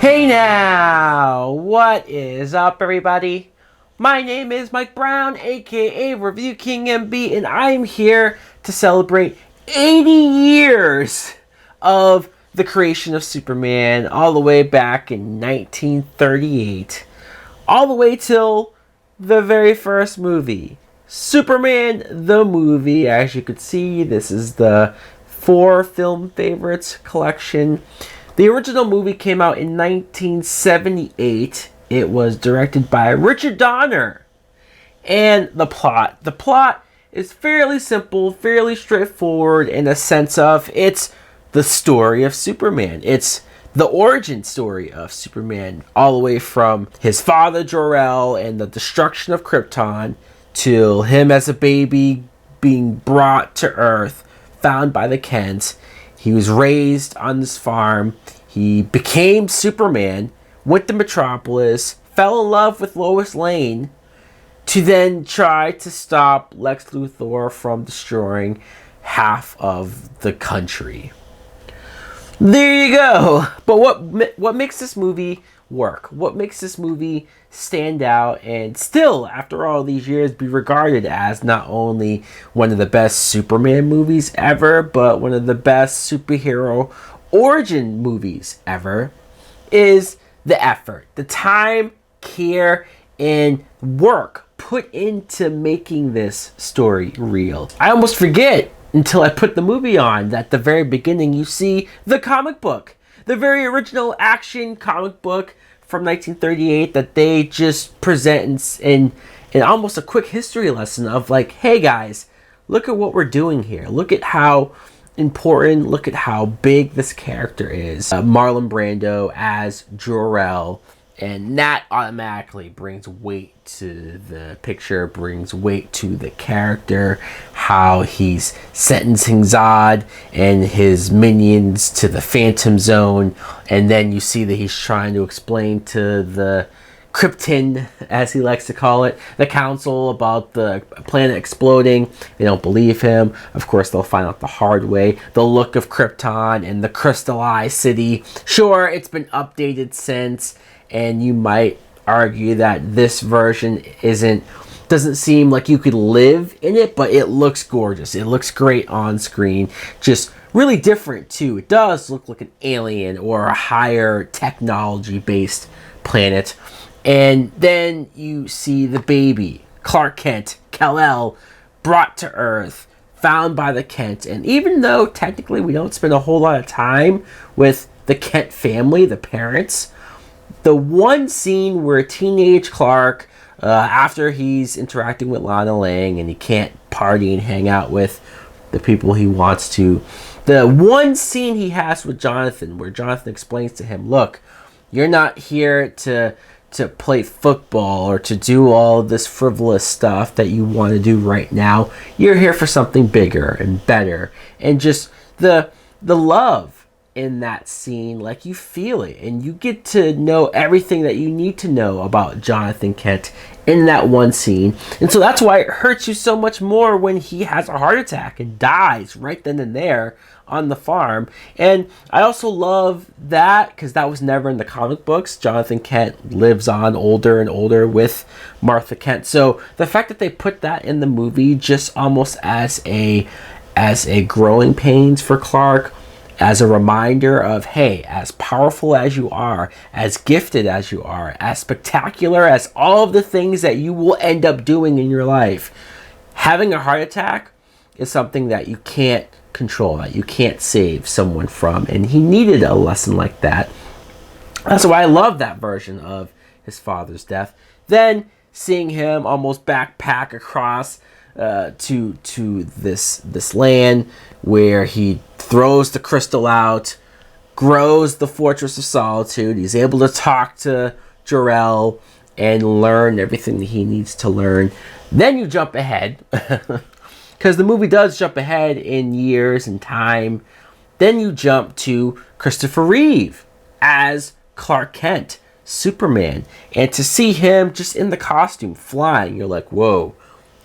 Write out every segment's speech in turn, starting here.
Hey now, what is up everybody? My name is Mike Brown, aka ReviewKingMB, and I'm here to celebrate 80 years of the creation of Superman, all the way back in 1938, all the way till the very first movie, Superman the movie. As you could see, this is the 4 film favorites collection. The original movie came out in 1978. It was directed by Richard Donner. And the plot is fairly simple, fairly straightforward in a sense of it's the story of Superman. It's the origin story of Superman, all the way from his father Jor-El and the destruction of Krypton to him as a baby being brought to Earth, found by the Kents. He was raised on this farm. He became Superman, went to Metropolis, fell in love with Lois Lane, to then try to stop Lex Luthor from destroying half of the country. There you go. But what makes this movie work? What makes this movie stand out and still, after all these years, be regarded as not only one of the best Superman movies ever, but one of the best superhero origin movies ever, is the effort, the time, care, and work put into making this story real. I almost forget until I put the movie on that at the very beginning you see the comic book, the very original action comic book from 1938 that they just present in almost a quick history lesson of like, hey guys, look at what we're doing here. Look at how important, look at how big this character is. Marlon Brando as Jor-El, and that automatically brings weight to the picture, brings weight to the character, how he's sentencing Zod and his minions to the Phantom Zone, and then you see that he's trying to explain to the Krypton, as he likes to call it, the council, about the planet exploding. They don't believe him. Of course, they'll find out the hard way. The look of Krypton and the crystallized city. Sure, it's been updated since, and you might argue that this version doesn't seem like you could live in it, but it looks gorgeous. It looks great on screen. Just really different too. It does look like an alien or a higher technology-based planet. And then you see the baby, Clark Kent, Kal-El, brought to Earth, found by the Kent. And even though technically we don't spend a whole lot of time with the Kent family, the parents, the one scene where teenage Clark, after he's interacting with Lana Lang and he can't party and hang out with the people he wants to, the one scene he has with Jonathan, where Jonathan explains to him, look, you're not here to play football or to do all this frivolous stuff that you want to do right now. You're here for something bigger and better. And just the love in that scene, like, you feel it and you get to know everything that you need to know about Jonathan Kent in that one scene. And so that's why it hurts you so much more when he has a heart attack and dies right then and there on the farm. And I also love that because that was never in the comic books. Jonathan Kent lives on older and older with Martha Kent. So the fact that they put that in the movie just almost as a growing pains for Clark, as a reminder of, hey, as powerful as you are, as gifted as you are, as spectacular as all of the things that you will end up doing in your life, having a heart attack is something that you can't control, that you can't save someone from. And he needed a lesson like that. That's why I love that version of his father's death. Then seeing him almost backpack across to this land where he throws the crystal out, grows the Fortress of Solitude. He's able to talk to Jor-El and learn everything that he needs to learn. Then you jump ahead, because the movie does jump ahead in years and time. Then you jump to Christopher Reeve as Clark Kent, Superman. And to see him just in the costume flying, you're like, whoa,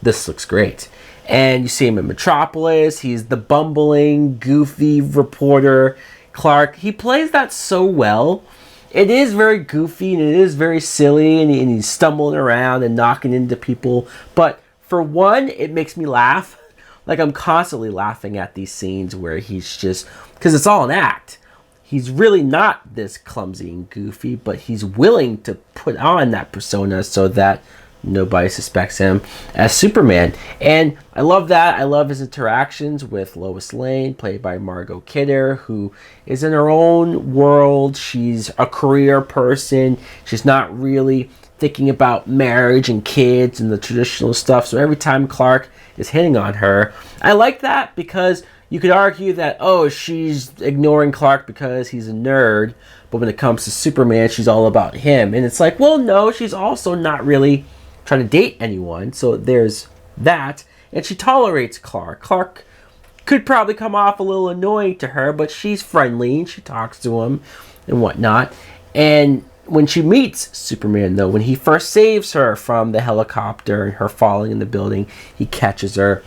this looks great. And you see him in Metropolis. He's the bumbling, goofy reporter Clark. He plays that so well. it is very goofy and it is very silly, and he's stumbling around and knocking into people. But for one, it makes me laugh. Like, I'm constantly laughing at these scenes where he's just, because it's all an act. He's really not this clumsy and goofy, but he's willing to put on that persona so that nobody suspects him as Superman. And I love that. I love his interactions with Lois Lane, played by Margot Kidder, who is in her own world. She's a career person. She's not really thinking about marriage and kids and the traditional stuff. So every time Clark is hitting on her, I like that, because you could argue that, oh, she's ignoring Clark because he's a nerd, but when it comes to Superman, she's all about him. And it's like, well, no, she's also not really trying to date anyone, so there's that. And she tolerates Clark. Clark could probably come off a little annoying to her, but she's friendly and she talks to him and whatnot. And when she meets Superman, though, when he first saves her from the helicopter and her falling in the building, he catches her,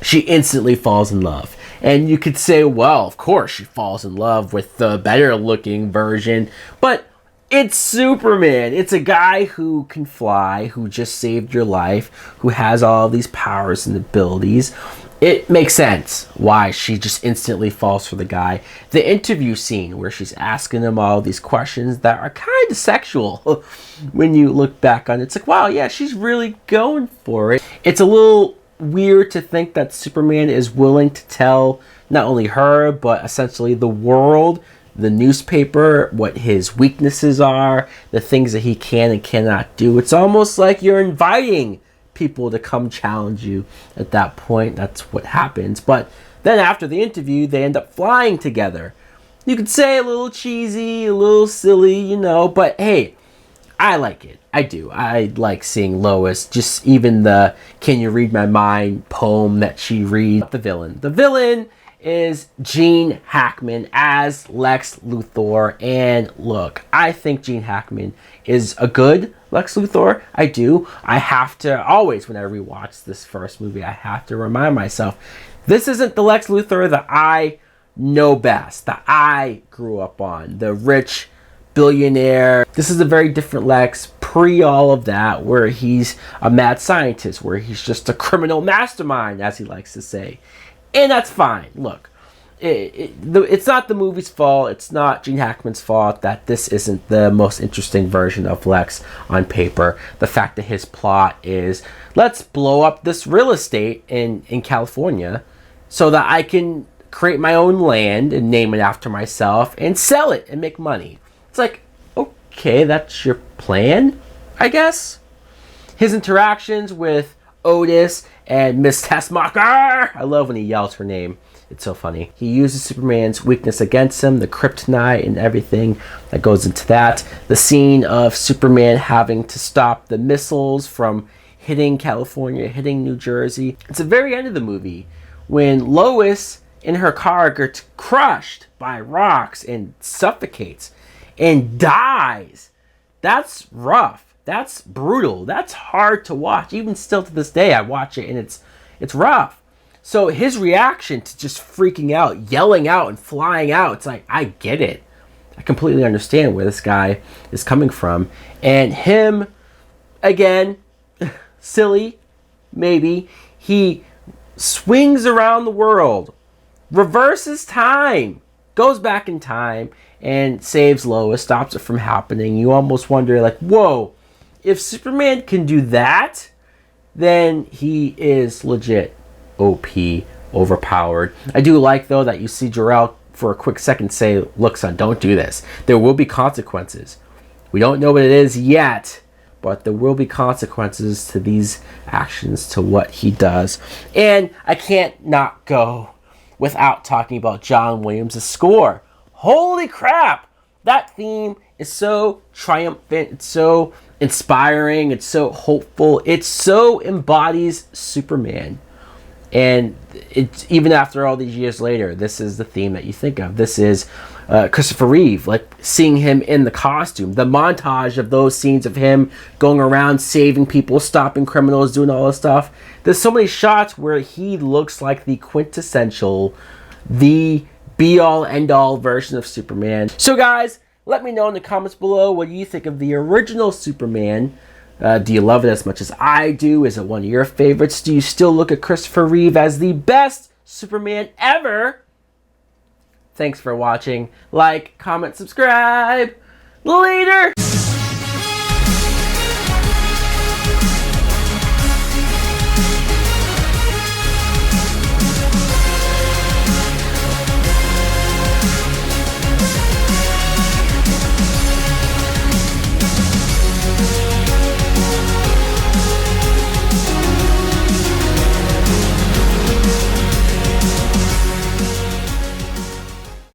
she instantly falls in love. And you could say, well, of course she falls in love with the better looking version, but it's Superman. It's a guy who can fly, who just saved your life, who has all these powers and abilities. It makes sense why she just instantly falls for the guy. The interview scene where she's asking him all these questions that are kind of sexual when you look back on it, it's like, wow, yeah, she's really going for it. It's a little weird to think that Superman is willing to tell not only her, but essentially the world, the newspaper, what his weaknesses are, the things that he can and cannot do. It's almost like you're inviting people to come challenge you at that point. That's what happens. But then after the interview, they end up flying together. You could say a little cheesy, a little silly, you know, but hey, I like it. I do. I like seeing Lois, just even the "Can you read my mind" poem that she reads. The villain is Gene Hackman as Lex Luthor. And look, I think Gene Hackman is a good Lex Luthor. I do. I have to always, when I rewatch this first movie, I have to remind myself, this isn't the Lex Luthor that I know best, that I grew up on, the rich billionaire. This is a very different Lex, pre all of that, where he's a mad scientist, where he's just a criminal mastermind, as he likes to say. And that's fine. Look, it's not the movie's fault. It's not Gene Hackman's fault that this isn't the most interesting version of Lex on paper. The fact that his plot is, let's blow up this real estate in California so that I can create my own land and name it after myself and sell it and make money. It's like, okay, that's your plan, I guess. His interactions with Otis and Miss Tessmacher, I love when he yells her name. It's so funny. He uses Superman's weakness against him, the kryptonite and everything that goes into that. The scene of Superman having to stop the missiles from hitting California, hitting New Jersey. It's the very end of the movie when Lois in her car gets crushed by rocks and suffocates and dies. That's rough. That's brutal. That's hard to watch. Even still to this day, I watch it and it's rough. So his reaction to just freaking out, yelling out and flying out, it's like, I get it. I completely understand where this guy is coming from. And him, again, silly, maybe, he swings around the world, reverses time, goes back in time, and saves Lois, stops it from happening. You almost wonder, like, whoa, if Superman can do that, then he is legit OP, overpowered. I do like, though, that you see Jor-El for a quick second say, look, son, don't do this. There will be consequences. We don't know what it is yet, but there will be consequences to these actions, to what he does. And I can't not go without talking about John Williams' score. Holy crap! That theme is so triumphant. It's so inspiring. It's so hopeful. It so embodies Superman. And it's, even after all these years later, this is the theme that you think of. This is Christopher Reeve, like seeing him in the costume, the montage of those scenes of him going around saving people, stopping criminals, doing all this stuff. There's so many shots where he looks like the quintessential, the be-all, end-all version of Superman. So guys, Let me know in the comments below what you think of the original Superman. Do you love it as much as I do? Is it one of your favorites? Do you still look at Christopher Reeve as the best Superman ever? Thanks for watching. Like, comment, subscribe. Later!